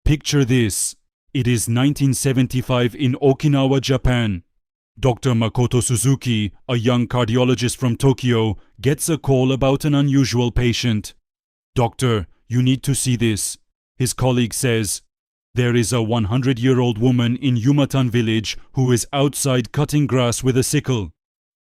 Picture this. It is 1975 in Okinawa, Japan. Dr. Makoto Suzuki, a young cardiologist from Tokyo, gets a call about an unusual patient. "Doctor, you need to see this," his colleague says. "There is a 100-year-old woman in Yumatan village who is outside cutting grass with a sickle."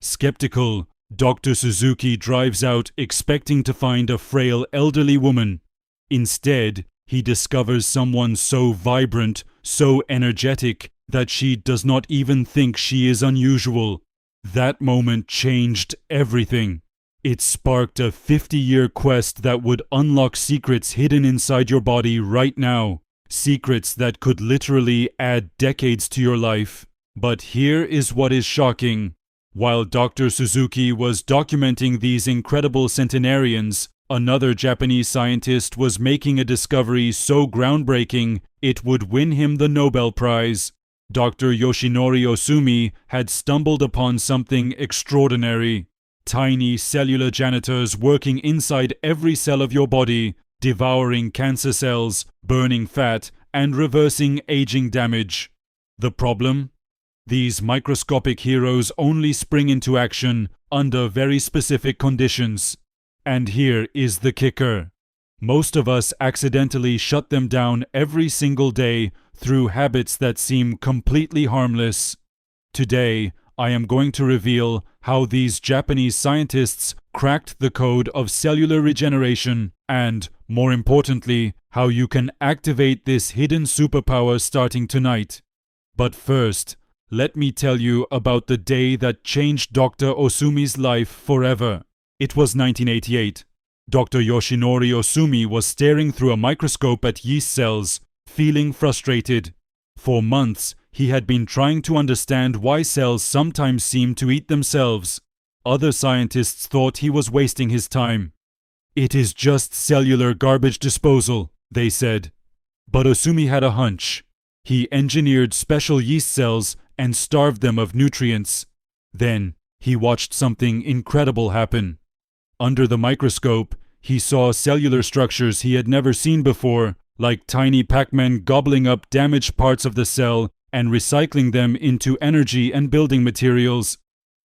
Skeptical, Dr. Suzuki drives out expecting to find a frail elderly woman. Instead, he discovers someone so vibrant, so energetic, that she does not even think she is unusual. That moment changed everything. It sparked a 50-year quest that would unlock secrets hidden inside your body right now. Secrets that could literally add decades to your life. But here is what is shocking. While Dr. Suzuki was documenting these incredible centenarians, another Japanese scientist was making a discovery so groundbreaking it would win him the Nobel Prize. Dr. Yoshinori Osumi had stumbled upon something extraordinary. Tiny cellular janitors working inside every cell of your body, devouring cancer cells, burning fat, and reversing aging damage. The problem? These microscopic heroes only spring into action under very specific conditions. And here is the kicker. Most of us accidentally shut them down every single day through habits that seem completely harmless. Today, I am going to reveal how these Japanese scientists cracked the code of cellular regeneration and, more importantly, how you can activate this hidden superpower starting tonight. But first, let me tell you about the day that changed Dr. Osumi's life forever. It was 1988. Dr. Yoshinori Osumi was staring through a microscope at yeast cells, feeling frustrated. For months, he had been trying to understand why cells sometimes seem to eat themselves. Other scientists thought he was wasting his time. "It is just cellular garbage disposal," they said. But Osumi had a hunch. He engineered special yeast cells and starved them of nutrients. Then, he watched something incredible happen. Under the microscope, he saw cellular structures he had never seen before, like tiny Pac-Man gobbling up damaged parts of the cell and recycling them into energy and building materials.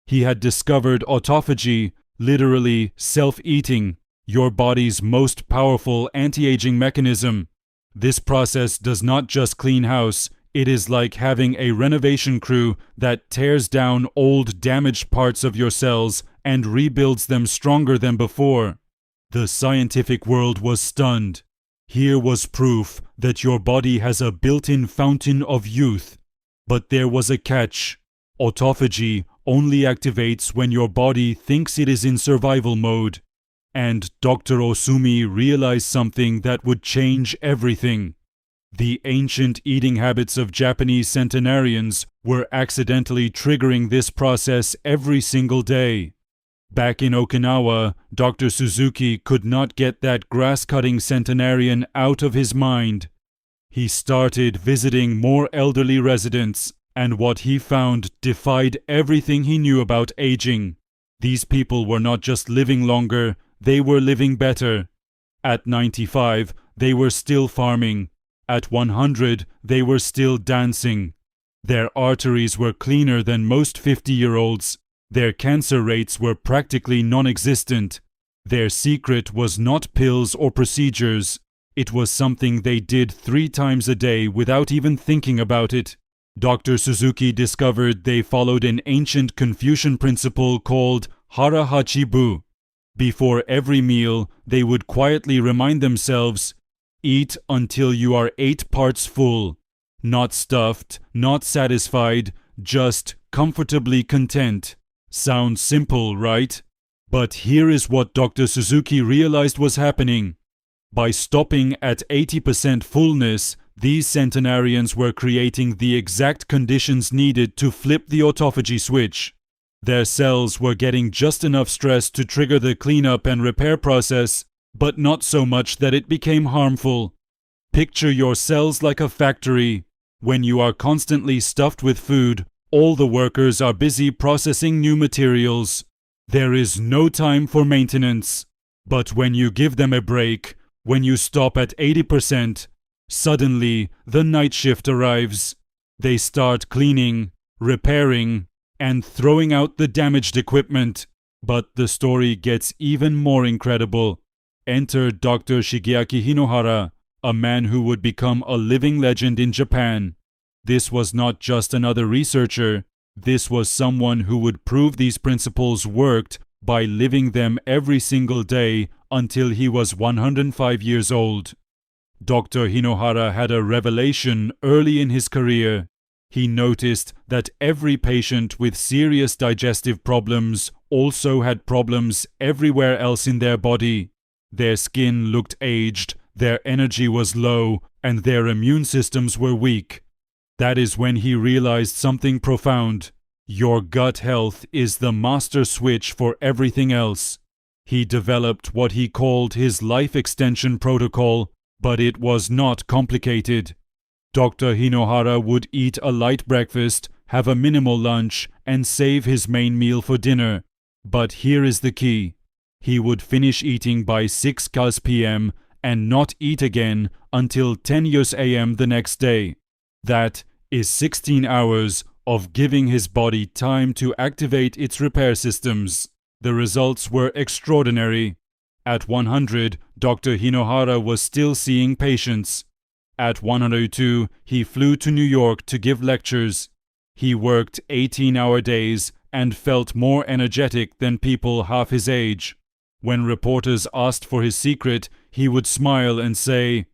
He had discovered autophagy, literally self-eating, your body's most powerful anti-aging mechanism. This process does not just clean house, it is like having a renovation crew that tears down old damaged parts of your cells and rebuilds them stronger than before. The scientific world was stunned. Here was proof that your body has a built-in fountain of youth. But there was a catch. Autophagy only activates when your body thinks it is in survival mode. And Dr. Osumi realized something that would change everything. The ancient eating habits of Japanese centenarians were accidentally triggering this process every single day. Back in Okinawa, Dr. Suzuki could not get that grass-cutting centenarian out of his mind. He started visiting more elderly residents, and what he found defied everything he knew about aging. These people were not just living longer, they were living better. At 95, they were still farming. At 100, they were still dancing. Their arteries were cleaner than most 50-year-olds. Their cancer rates were practically non-existent. Their secret was not pills or procedures. It was something they did 3 times a day without even thinking about it. Dr. Suzuki discovered they followed an ancient Confucian principle called hara hachi bu. Before every meal, they would quietly remind themselves, "Eat until you are 8 parts full." Not stuffed, not satisfied, just comfortably content. Sounds simple, right? But here is what Dr. Suzuki realized was happening. By stopping at 80% fullness, these centenarians were creating the exact conditions needed to flip the autophagy switch. Their cells were getting just enough stress to trigger the cleanup and repair process, but not so much that it became harmful. Picture your cells like a factory. When you are constantly stuffed with food, all the workers are busy processing new materials. There is no time for maintenance. But when you give them a break, when you stop at 80%, Suddenly, the night shift arrives. They start cleaning, repairing, and throwing out the damaged equipment. But the story gets even more incredible. Enter Dr. Shigeaki Hinohara, a man who would become a living legend in Japan. This was not just another researcher. This was someone who would prove these principles worked by living them every single day until he was 105 years old. Dr. Hinohara had a revelation early in his career. He noticed that every patient with serious digestive problems also had problems everywhere else in their body. Their skin looked aged, their energy was low, and their immune systems were weak. That is when he realized something profound. Your gut health is the master switch for everything else. He developed what he called his life extension protocol, but it was not complicated. Dr. Hinohara would eat a light breakfast, have a minimal lunch, and save his main meal for dinner. But here is the key. He would finish eating by 6 p.m. and not eat again until 10 a.m. the next day. That is 16 hours of giving his body time to activate its repair systems. The results were extraordinary. At 100, Dr. Hinohara was still seeing patients. At 102, he flew to New York to give lectures. He worked 18-hour days and felt more energetic than people half his age. When reporters asked for his secret, he would smile and say,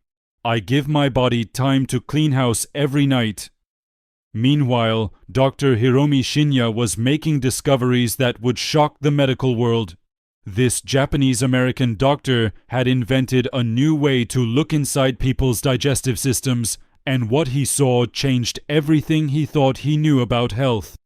"I give my body time to clean house every night." Meanwhile, Dr. Hiromi Shinya was making discoveries that would shock the medical world. This Japanese-American doctor had invented a new way to look inside people's digestive systems, and what he saw changed everything he thought he knew about health.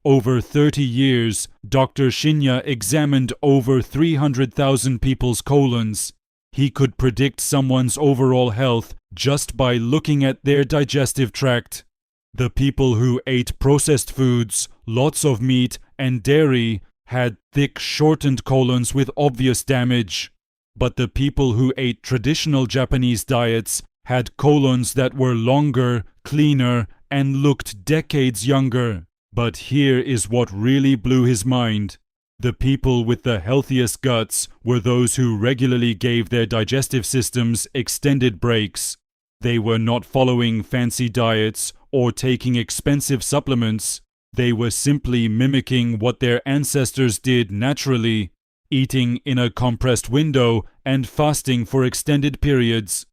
Over 30 years, Dr. Shinya examined over 300,000 people's colons. He could predict someone's overall health just by looking at their digestive tract. The people who ate processed foods, lots of meat, and dairy had thick, shortened colons with obvious damage. But the people who ate traditional Japanese diets had colons that were longer, cleaner, and looked decades younger. But here is what really blew his mind. The people with the healthiest guts were those who regularly gave their digestive systems extended breaks. They were not following fancy diets or taking expensive supplements. They were simply mimicking what their ancestors did naturally, eating in a compressed window and fasting for extended periods.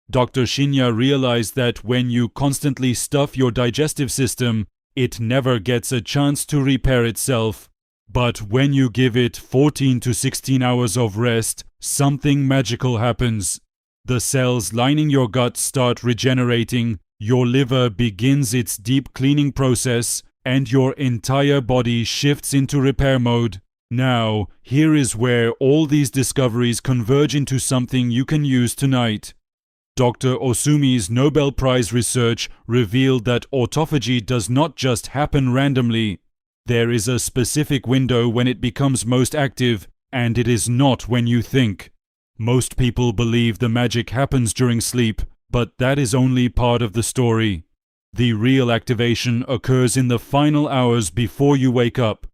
Dr. Shinya realized that when you constantly stuff your digestive system, it never gets a chance to repair itself. But when you give it 14 to 16 hours of rest, something magical happens. The cells lining your gut start regenerating, your liver begins its deep cleaning process, and your entire body shifts into repair mode. Now, here is where all these discoveries converge into something you can use tonight. Dr. Osumi's Nobel Prize research revealed that autophagy does not just happen randomly. There is a specific window when it becomes most active, and it is not when you think. Most people believe the magic happens during sleep, but that is only part of the story. The real activation occurs in the final hours before you wake up.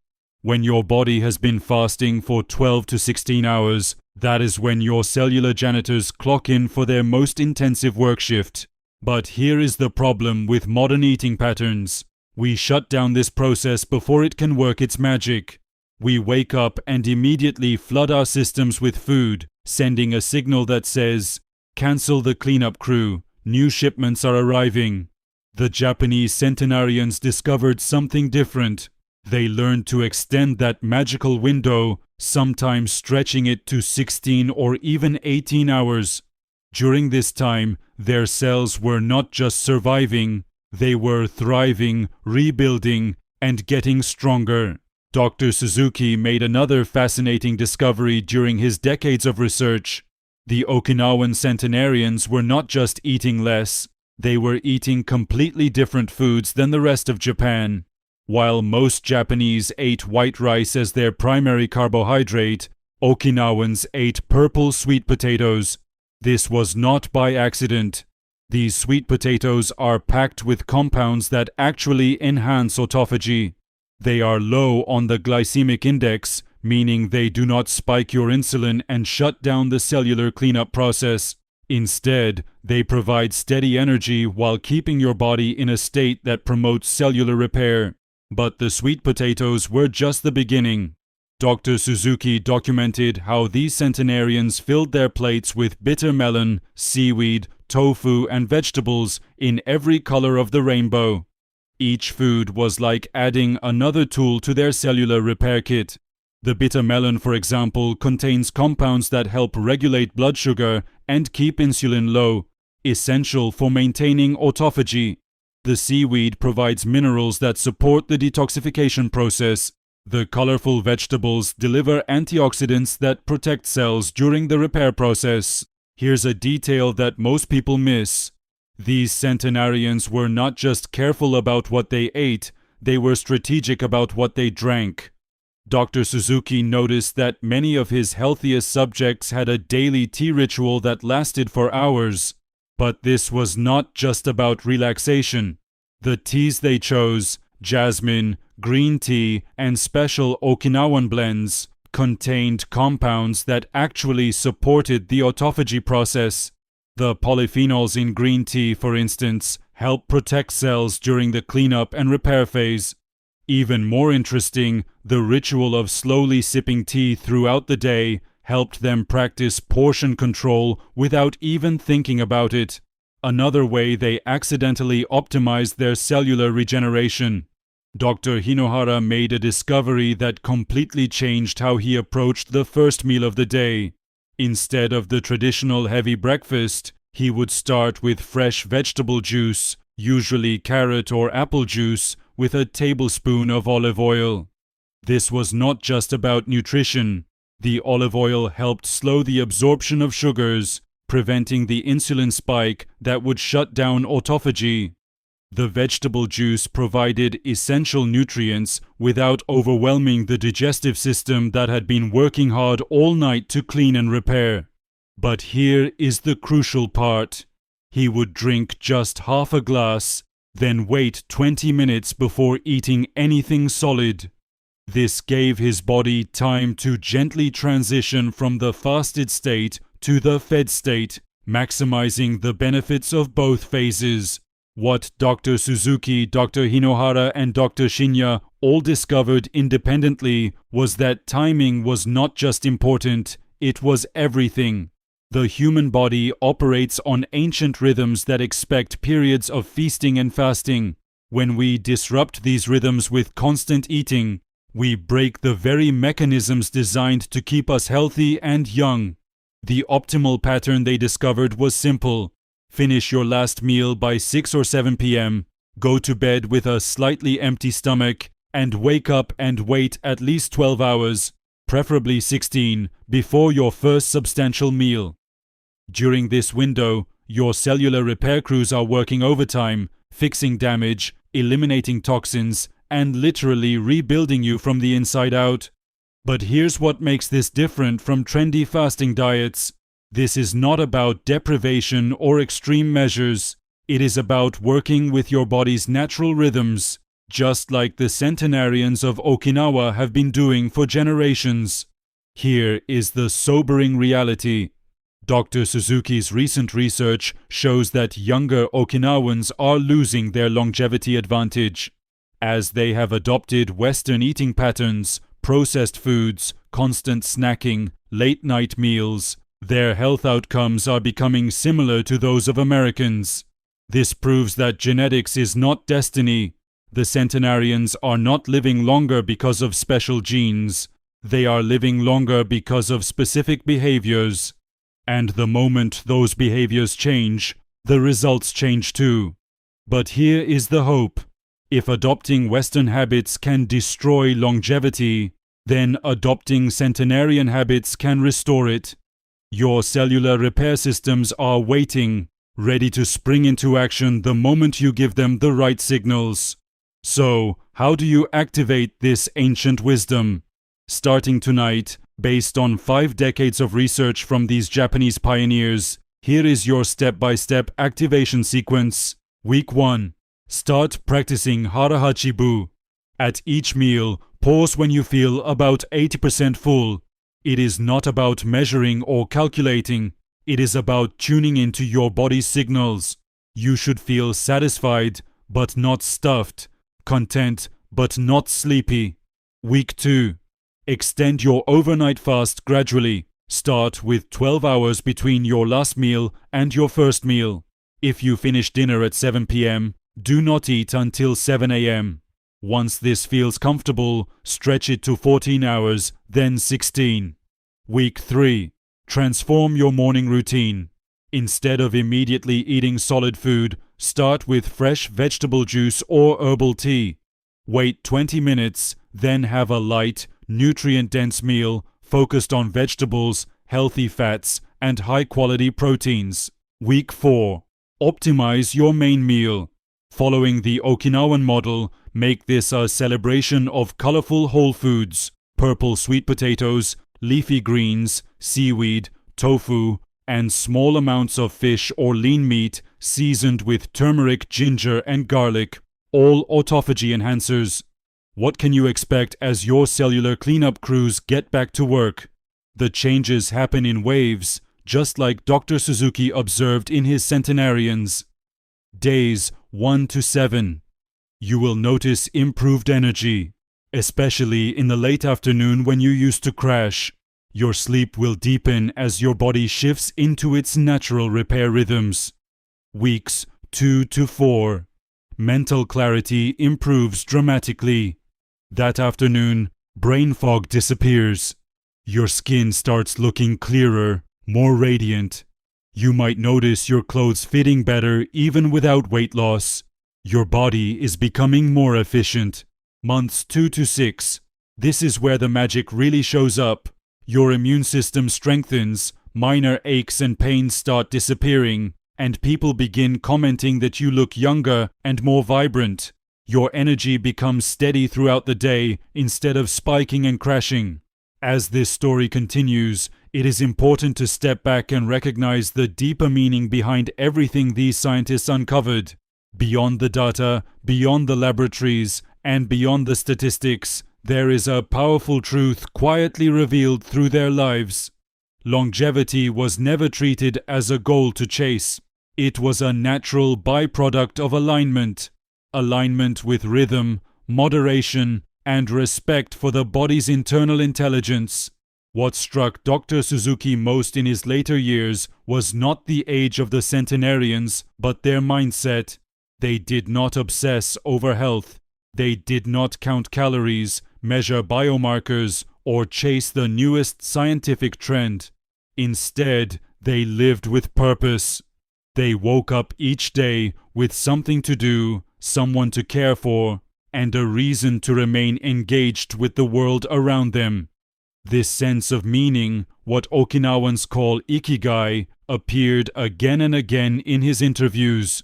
When your body has been fasting for 12 to 16 hours, that is when your cellular janitors clock in for their most intensive work shift. But here is the problem with modern eating patterns. We shut down this process before it can work its magic. We wake up and immediately flood our systems with food, sending a signal that says, "Cancel the cleanup crew, new shipments are arriving." The Japanese centenarians discovered something different. They learned to extend that magical window, sometimes stretching it to 16 or even 18 hours. During this time, their cells were not just surviving, they were thriving, rebuilding, and getting stronger. Dr. Suzuki made another fascinating discovery during his decades of research. The Okinawan centenarians were not just eating less, they were eating completely different foods than the rest of Japan. While most Japanese ate white rice as their primary carbohydrate, Okinawans ate purple sweet potatoes. This was not by accident. These sweet potatoes are packed with compounds that actually enhance autophagy. They are low on the glycemic index, meaning they do not spike your insulin and shut down the cellular cleanup process. Instead, they provide steady energy while keeping your body in a state that promotes cellular repair. But the sweet potatoes were just the beginning. Dr. Suzuki documented how these centenarians filled their plates with bitter melon, seaweed, tofu, and vegetables in every color of the rainbow. Each food was like adding another tool to their cellular repair kit. The bitter melon, for example, contains compounds that help regulate blood sugar and keep insulin low, essential for maintaining autophagy. The seaweed provides minerals that support the detoxification process. The colorful vegetables deliver antioxidants that protect cells during the repair process. Here's a detail that most people miss. These centenarians were not just careful about what they ate, they were strategic about what they drank. Dr. Suzuki noticed that many of his healthiest subjects had a daily tea ritual that lasted for hours. But this was not just about relaxation. The teas they chose, jasmine, green tea, and special Okinawan blends, contained compounds that actually supported the autophagy process. The polyphenols in green tea, for instance, help protect cells during the cleanup and repair phase. Even more interesting, the ritual of slowly sipping tea throughout the day helped them practice portion control without even thinking about it. Another way they accidentally optimized their cellular regeneration. Dr. Hinohara made a discovery that completely changed how he approached the first meal of the day. Instead of the traditional heavy breakfast, he would start with fresh vegetable juice, usually carrot or apple juice, with a tablespoon of olive oil. This was not just about nutrition. The olive oil helped slow the absorption of sugars, preventing the insulin spike that would shut down autophagy. The vegetable juice provided essential nutrients without overwhelming the digestive system that had been working hard all night to clean and repair. But here is the crucial part. He would drink just half a glass, then wait 20 minutes before eating anything solid. This gave his body time to gently transition from the fasted state to the fed state, maximizing the benefits of both phases. What Dr. Suzuki, Dr. Hinohara, and Dr. Shinya all discovered independently was that timing was not just important, it was everything. The human body operates on ancient rhythms that expect periods of feasting and fasting. When we disrupt these rhythms with constant eating, we break the very mechanisms designed to keep us healthy and young. The optimal pattern they discovered was simple. Finish your last meal by 6 or 7 p.m., go to bed with a slightly empty stomach, and wake up and wait at least 12 hours, preferably 16, before your first substantial meal. During this window, your cellular repair crews are working overtime, fixing damage, eliminating toxins, and literally rebuilding you from the inside out. But here's what makes this different from trendy fasting diets. This is not about deprivation or extreme measures. It is about working with your body's natural rhythms, just like the centenarians of Okinawa have been doing for generations. Here is the sobering reality. Dr. Suzuki's recent research shows that younger Okinawans are losing their longevity advantage. As they have adopted Western eating patterns, processed foods, constant snacking, late-night meals, their health outcomes are becoming similar to those of Americans. This proves that genetics is not destiny. The centenarians are not living longer because of special genes. They are living longer because of specific behaviors. And the moment those behaviors change, the results change too. But here is the hope. If adopting Western habits can destroy longevity, then adopting centenarian habits can restore it. Your cellular repair systems are waiting, ready to spring into action the moment you give them the right signals. So, how do you activate this ancient wisdom? Starting tonight, based on 5 decades of research from these Japanese pioneers, Here is your step-by-step activation sequence. Week 1. Start practicing Hara Hachibu. At each meal, pause when you feel about 80% full. It is not about measuring or calculating. It is about tuning into your body's signals. You should feel satisfied, but not stuffed. Content, but not sleepy. Week 2. Extend your overnight fast gradually. Start with 12 hours between your last meal and your first meal. If you finish dinner at 7 p.m., do not eat until 7 a.m. Once this feels comfortable, stretch it to 14 hours, then 16. Week 3. Transform your morning routine. Instead of immediately eating solid food, start with fresh vegetable juice or herbal tea. Wait 20 minutes, then have a light, nutrient-dense meal focused on vegetables, healthy fats, and high-quality proteins. Week 4. Optimize your main meal. Following the Okinawan model, make this a celebration of colorful whole foods, purple sweet potatoes, leafy greens, seaweed, tofu, and small amounts of fish or lean meat seasoned with turmeric, ginger, and garlic, all autophagy enhancers. What can you expect as your cellular cleanup crews get back to work? The changes happen in waves, just like Dr. Suzuki observed in his centenarians. Days 1 to 7. You will notice improved energy, especially in the late afternoon when you used to crash. Your sleep will deepen as your body shifts into its natural repair rhythms. Weeks 2 to 4. Mental clarity improves dramatically. That afternoon, brain fog disappears. Your skin starts looking clearer, more radiant. You might notice your clothes fitting better even without weight loss. Your body is becoming more efficient. Months 2 to 6. This is where the magic really shows up. Your immune system strengthens, minor aches and pains start disappearing, and people begin commenting that you look younger and more vibrant. Your energy becomes steady throughout the day instead of spiking and crashing. As this story continues, it is important to step back and recognize the deeper meaning behind everything these scientists uncovered. Beyond the data, beyond the laboratories, and beyond the statistics, there is a powerful truth quietly revealed through their lives. Longevity was never treated as a goal to chase. It was a natural byproduct of alignment. Alignment with rhythm, moderation, and respect for the body's internal intelligence. What struck Dr. Suzuki most in his later years was not the age of the centenarians, but their mindset. They did not obsess over health. They did not count calories, measure biomarkers, or chase the newest scientific trend. Instead, they lived with purpose. They woke up each day with something to do, someone to care for, and a reason to remain engaged with the world around them. This sense of meaning, what Okinawans call ikigai, appeared again and again in his interviews.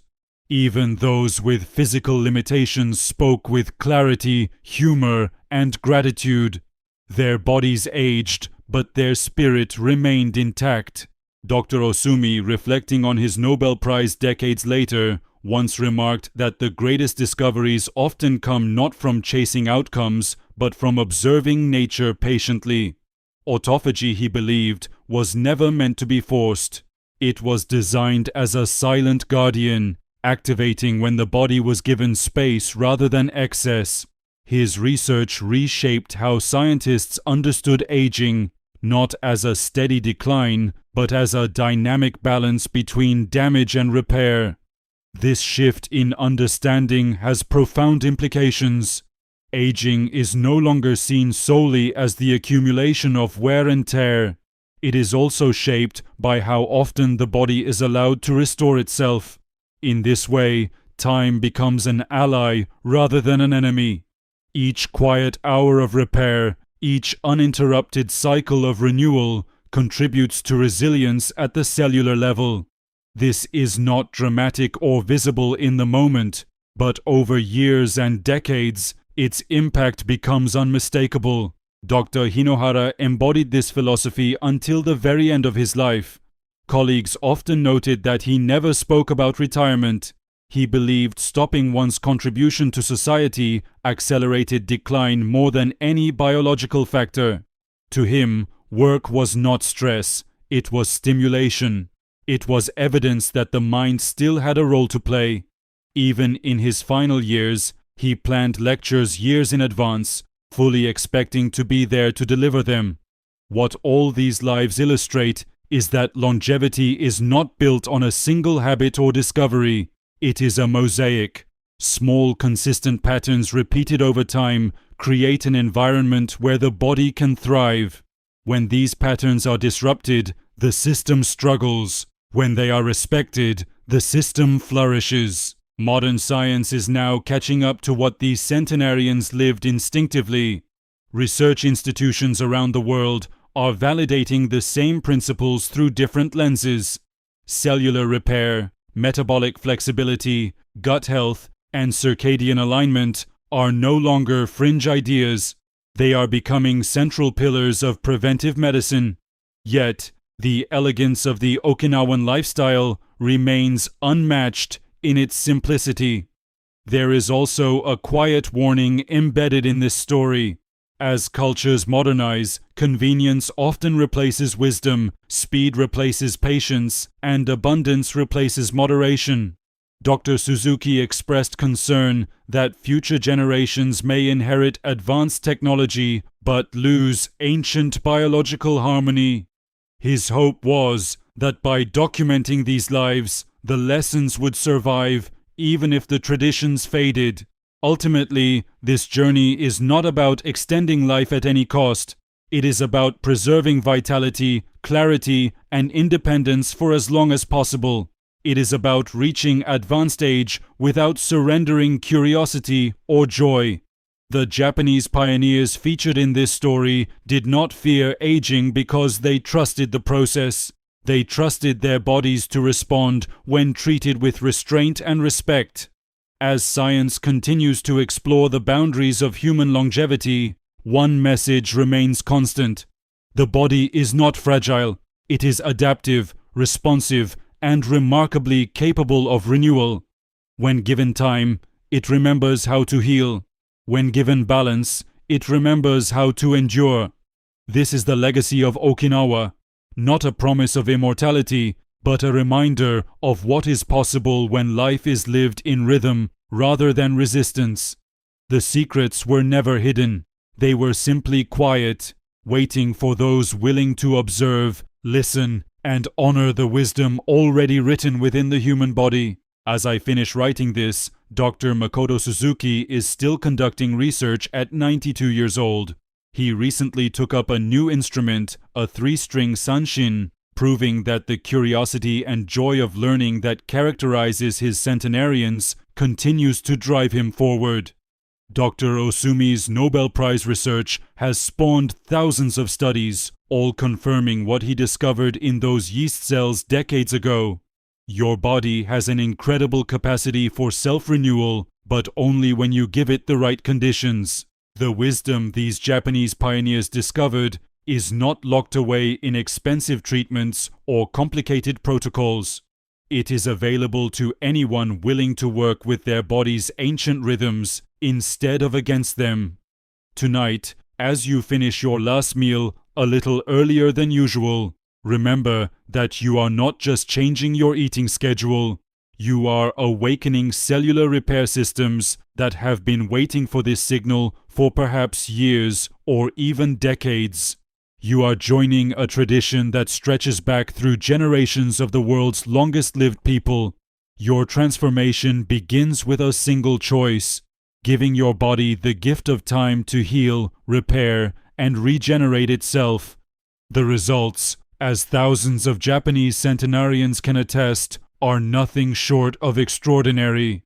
Even those with physical limitations spoke with clarity, humor, and gratitude. Their bodies aged, but their spirit remained intact. Dr. Osumi, reflecting on his Nobel Prize decades later, once remarked that the greatest discoveries often come not from chasing outcomes, but from observing nature patiently. Autophagy, he believed, was never meant to be forced. It was designed as a silent guardian, activating when the body was given space rather than excess. His research reshaped how scientists understood aging, not as a steady decline, but as a dynamic balance between damage and repair. This shift in understanding has profound implications. Aging is no longer seen solely as the accumulation of wear and tear. It is also shaped by how often the body is allowed to restore itself. In this way, time becomes an ally rather than an enemy. Each quiet hour of repair, each uninterrupted cycle of renewal, contributes to resilience at the cellular level. This is not dramatic or visible in the moment, but over years and decades, its impact becomes unmistakable. Dr. Hinohara embodied this philosophy until the very end of his life. Colleagues often noted that he never spoke about retirement. He believed stopping one's contribution to society accelerated decline more than any biological factor. To him, work was not stress, it was stimulation. It was evidence that the mind still had a role to play. Even in his final years, he planned lectures years in advance, fully expecting to be there to deliver them. What all these lives illustrate is that longevity is not built on a single habit or discovery. It is a mosaic. Small, consistent patterns repeated over time create an environment where the body can thrive. When these patterns are disrupted, the system struggles. When they are respected, the system flourishes. Modern science is now catching up to what these centenarians lived instinctively. Research institutions around the world are validating the same principles through different lenses. Cellular repair, metabolic flexibility, gut health, and circadian alignment are no longer fringe ideas. They are becoming central pillars of preventive medicine. Yet, the elegance of the Okinawan lifestyle remains unmatched in its simplicity. There is also a quiet warning embedded in this story. As cultures modernize, convenience often replaces wisdom, speed replaces patience, and abundance replaces moderation. Dr. Suzuki expressed concern that future generations may inherit advanced technology but lose ancient biological harmony. His hope was that by documenting these lives, the lessons would survive even if the traditions faded. Ultimately, this journey is not about extending life at any cost. It is about preserving vitality, clarity, and independence for as long as possible. It is about reaching advanced age without surrendering curiosity or joy. The Japanese pioneers featured in this story did not fear aging because they trusted the process. They trusted their bodies to respond when treated with restraint and respect. As science continues to explore the boundaries of human longevity, one message remains constant. The body is not fragile. It is adaptive, responsive, and remarkably capable of renewal. When given time, it remembers how to heal. When given balance, it remembers how to endure. This is the legacy of Okinawa, not a promise of immortality, but a reminder of what is possible when life is lived in rhythm rather than resistance. The secrets were never hidden. They were simply quiet, waiting for those willing to observe, listen, and honor the wisdom already written within the human body. As I finish writing this, Dr. Makoto Suzuki is still conducting research at 92 years old. He recently took up a new instrument, a 3-string sanshin, proving that the curiosity and joy of learning that characterizes his centenarians continues to drive him forward. Dr. Osumi's Nobel Prize research has spawned thousands of studies, all confirming what he discovered in those yeast cells decades ago. Your body has an incredible capacity for self-renewal, but only when you give it the right conditions. The wisdom these Japanese pioneers discovered is not locked away in expensive treatments or complicated protocols. It is available to anyone willing to work with their body's ancient rhythms instead of against them. Tonight, as you finish your last meal a little earlier than usual, remember that you are not just changing your eating schedule. You are awakening cellular repair systems that have been waiting for this signal for perhaps years or even decades. You are joining a tradition that stretches back through generations of the world's longest-lived people. Your transformation begins with a single choice: giving your body the gift of time to heal, repair, and regenerate itself. The results, as thousands of Japanese centenarians can attest, are nothing short of extraordinary.